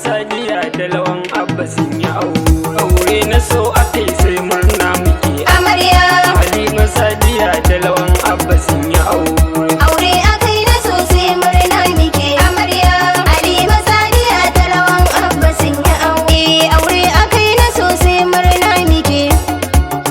Sadiya da Lawan Abba sun yi aure na so akai sai murna muke. Amarya Halima Sadiya da Lawan Abba sun yi aure akai na so sai murna muke. Amarya Halima Sadiya da Lawan Abba sun yi aure akai na so sai murna muke.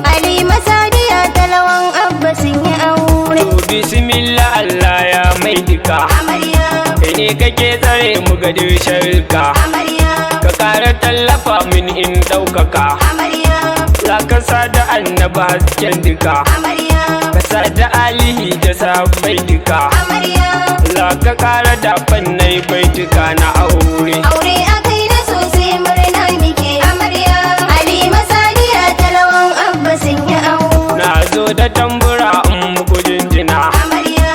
Halima Sadiya da Lawan Abba sun yi aure. To bismillah Allah ya mai duka. Amarya Kai ne kake tsare mu ga sharka. Amarya Ka ƙara tallafa min in ɗaukaka. Amarya Za ka sa da annaba hasken duka. Amarya Ka sa da alihi da sabai duka. Amarya Za ka ƙara da fannai baituka na aure. aure akai na so sai murna muke. Amarya Halima Sadiya da Lawan Abba sun yi aure. Na zo da tambura in muku jinjina. Amarya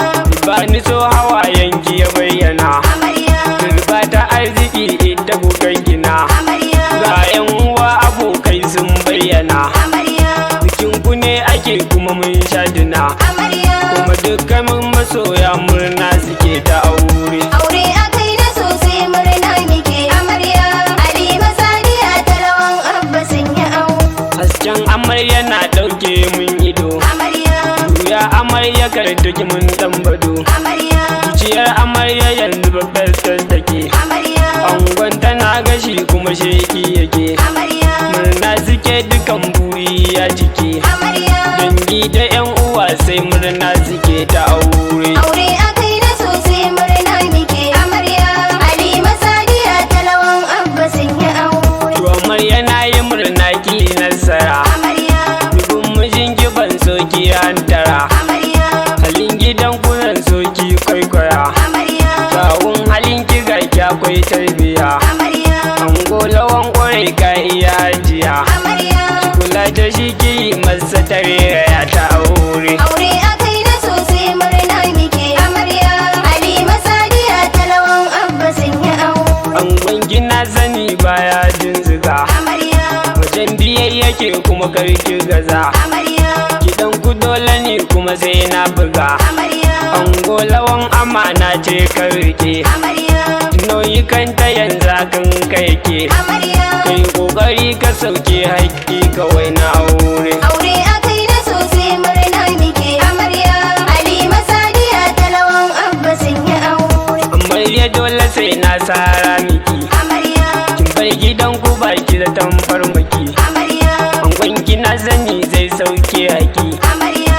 Ba ni so hawayenki ya bayyana. Amarya Turba ta arziki ita kukan gina. Amarya Ga 'yan uwa abokai sun bayyana. Amarya Bikin ku ne ake kuma mun sha dina. Amarya Kuma dukkanin masoya murna suke ta aure. aure akai na so sai murna muke. Amarya Halima Sadiya da Lawan Abba sun yi aure. Hasken amarya na ɗauke mun ido. Amarya Juya amarya kar duki mun tambado. Amarya Zuciyar amarya yanzu babbar take. Amarya Angon tana gashi kuma sheki yake. Amarya Murna suke dukan buri ya cike. Amarya Dangi da 'yan uwa sai murna suke ta aure. aure akai na so sai murna muke. Amarya Halima Sadiya da Lawan Abba sun yi aure. To amarya na yi murna ki nasara. Amarya Dubin mijin ki ban soki hantara. Amarya Halin gidan ku zan soki kwaikwaya. Amarya Kawun halin ki ga ki akwai tarbiya. Amarya Ango lawan kwarai ka iya ajiya. Amarya Kula da shi ki masa tare ya ta aure. aure akai na so sai murna muke. Amarya Halima Sadiya da Lawan Abba sun yi aure. Angon gina sani baya jin ziga. Amarya Wajen biye yake kuma karki gaza. Amarya Gidan ku dole ne kuma sai na buga. Amarya Ango lawan amana ce ka rike. Amarya Nauyi kanta yanzu kan kai ke. Amarya Kai kokari ka sauke haƙƙi kawai na aure. aure akai na so sai murna muke. Amarya Halima Sadiya da Lawan Abba sun yi aure. Amarya dole sai na sara miki. Amarya Kin bar gidan ku baki da tamfar maki. Amarya Angon kina sani zai sauke haƙi. Amarya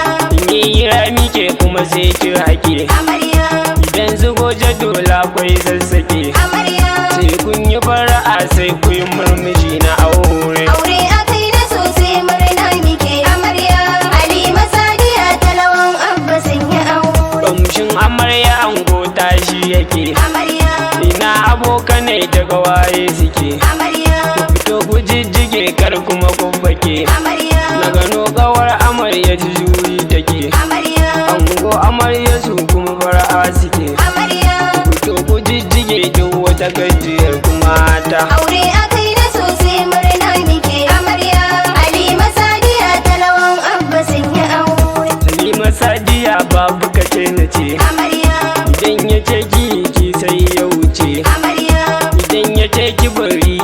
In yi rami ke kuma sai ki haƙi. Amarya Idan zugoje dole akwai sassaƙe. Amarya Sai kun yi fara'a sai kun yi murmushi na aure. aure akai na so sai murna muke. Amarya Halima Sadiya da Lawan Abba sun yi aure. Kamshin amarya ango tashi yake. Amarya Ina abokanai daga waye suke. Amarya Fito ku jijjige kar kuma ku fake. Amarya Na gano kawar amarya ji juri take. Amarya Ango amarya su kuma fara'a suke. Amarya Fito ku jijjige duk wata gajiyar kuma ta. aure akai na so sai murna muke. Amarya Halima Sadiya da Lawan Abba sun yi aure. Halima Sadiya babu kace na ce. Amarya Idan ya ce ki sai ya wuce. Amarya Idan ya ce ki bari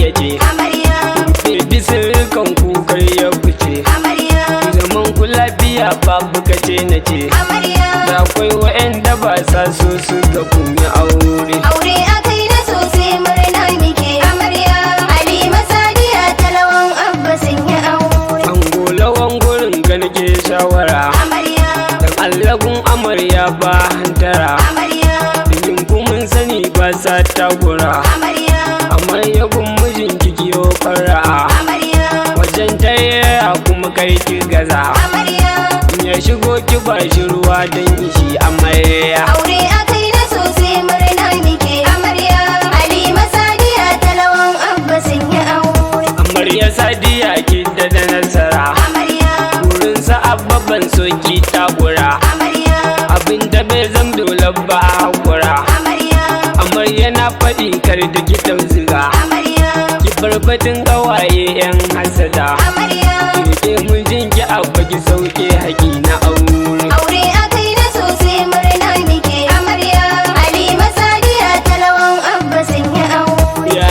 ya je. Amarya Baby sirkan ku kar ya fice. Amarya Zaman ku lafiya babu kace na ce. Amarya Da akwai wa'anda ba sa so su ga kun yi aure. aure akai na so sai murna muke. Amarya Halima Sadiya da Lawan Abba sun yi aure. Ango lawan gurin ga nake shawara. Amarya Dan allagun amarya ba hantara. Amarya Bikin ku mun sani ba sa takura. Amarya Amarya gun mijin kiyo fara'a. Amarya Wajen tare kuma kai ki gaza. Amarya In ya shigo ki ba shi ruwa don ishi amarya. aure akai na so sai murna muke. Amarya Halima Sadiya da Lawan Abba sun yi aure. Amarya Sadiya ki da nasara. Amarya Wurin sa abban soki takura. Amarya Abin da bai zam dole ba a hakura. Amarya Amarya na faɗi kar da ki ziga. Amarya Ki barbatin ƙawaye 'yan hasada. Amarya Ki mijin ki abba ki sauke haƙi na aure. aure akai na so sai murna muke. Amarya Halima Sadiya da Lawan Abba sun yi aure. Ya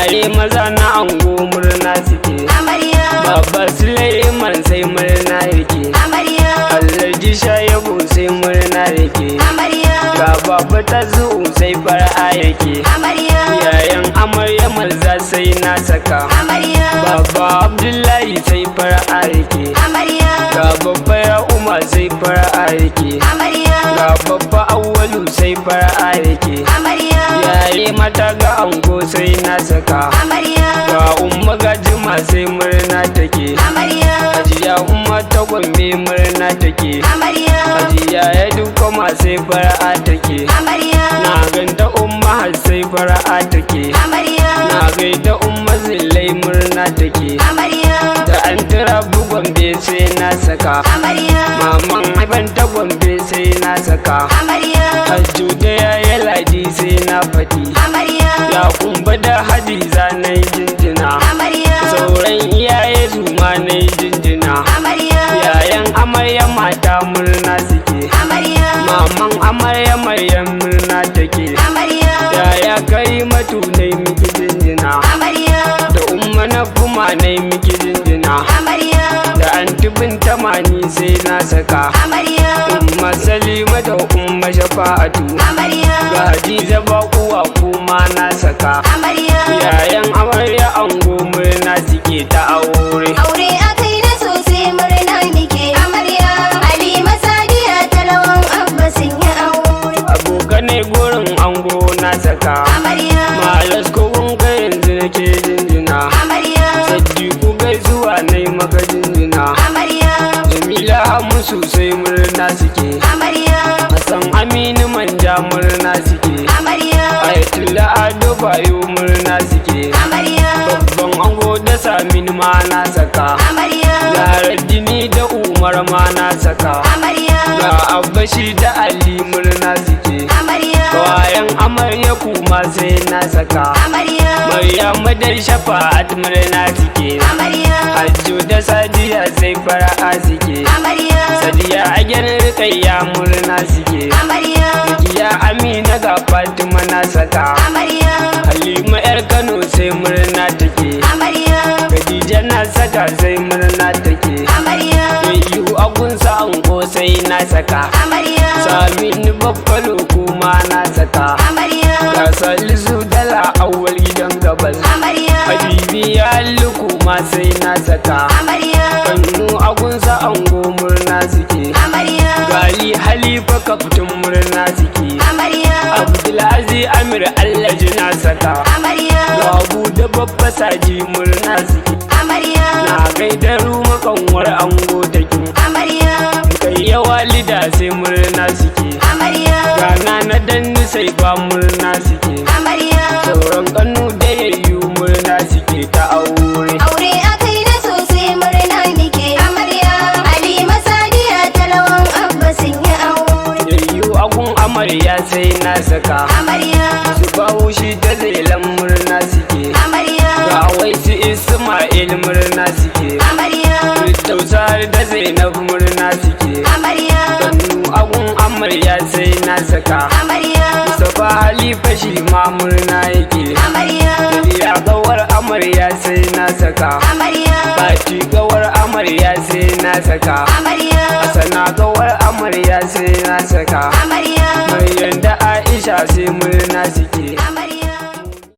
Baba Suleiman sai murna yake, amarya, Alhaji Shayabu sai murna yake, amarya, ga Baba Tazu sai fara'a yake, amarya, yayan amarya Malza sai na saka, amarya, Baba Abdullahi sai fara'a yake, amarya, ga Babba ya Umar sai fara'a yake, amarya, ga Babba Awwalu sai fara'a yake, amarya, yaye mata ga ango sai na saka, amarya, ga Umma ga Juma sai murna take, amarya, Hajiya Umma ta Gombe murna take, amarya, Hajiya ya duka ma sai fara'a take, amarya, na ganta Umma har sai fara'a take, amarya, na gaida Umma Zillai murna take, amarya, da an tira Gombe sai na saka, amarya, maman haifan ta Gombe sai na saka, amarya, Hajju da yaya Ladi sai na faɗi, amarya, ya kumba da Hadiza na yi jinjina, amarya, sauran iyaye su ma na yi jinjina, amarya, yayan amarya mata murna suke, amarya, maman amarya Maryam murna take, amarya, yaya Karimatu na yi miki jinjina, amarya, da umma na kuma na yi miki jinjina, amarya, da antibin tamani sai na saka, amarya, umma Salima da umma Shafa'atu, amarya, ga Hadiza Bakuwa kuma na saka, amarya, yayan amarya ango murna suke ta aure. aure akai na sosai murna muke, amarya, Halima Sadiya talawan Abba sun yi aure, Abokanai gurin ango na saka, amarya, malas kogon ka yanzu nake jinjina, amarya, Sadiku gaisuwa na yi maka jinjina, amarya, Jamila Hamusu sai murna suke, amarya, Hassan Aminu Manja murna suke, amarya, Ayatollah Ado Bayo murna suke, amarya, babban ango da Samin ma na saka, amarya, Zaharaddini da Umar ma na saka, amarya, ga Abbashi da Ali murna suke, amarya, kawayan amarya kuma sai na saka, amarya, Maryamu da Shafa'at murna suke, amarya, Hajju da Sadiya sai fara'a suke, amarya, Sadiya a gyanin Rukayya murna suke, amarya, Rukiya Amina ga Fatima na saka, amarya, Halima yar Kano sai murna take, amarya, Khadija na saka sai murna take, amarya, Yayyu agunsa ango sai na saka, amarya, Saminu Baffalo kuma na saka, amarya, ga Salisu Dala Awwal gidan gabas, amarya, Habibi ya Luku ma sai na saka, amarya, Kannu agunsa ango murna suke, amarya, Gali Halifa kaftin murna suke, amarya, Abdulaziz Amir Allah na saka, amarya, Gabu da babba saji murna suke, amarya, na gaida Ruma kanwar ango take, amarya, kai ya walida sai murna suke, amarya, gana na danni sai ba murna suke, amarya, sauran kanu da yayyu murna suke ta aure. aure akai na sosai murna muke, amarya, Halima Sadiya talawan Abba sun yi aure, Yayyu agun amarya sai na saka, amarya, su bawo shi ta zailan murna suke, amarya, ga wai su Isma'il murna suke, amarya, Tausar da Zainab murna suke, amarya, sannu agun amarya sai na saka, amarya, Mustapha Halifa shi ma murna yake, amarya, Daliya gawar amarya sai na saka, amarya, Fati gawar amarya sai na saka, amarya, Hasana gawar amarya sai na saka, amarya, Maryam da Aisha sai murna suke,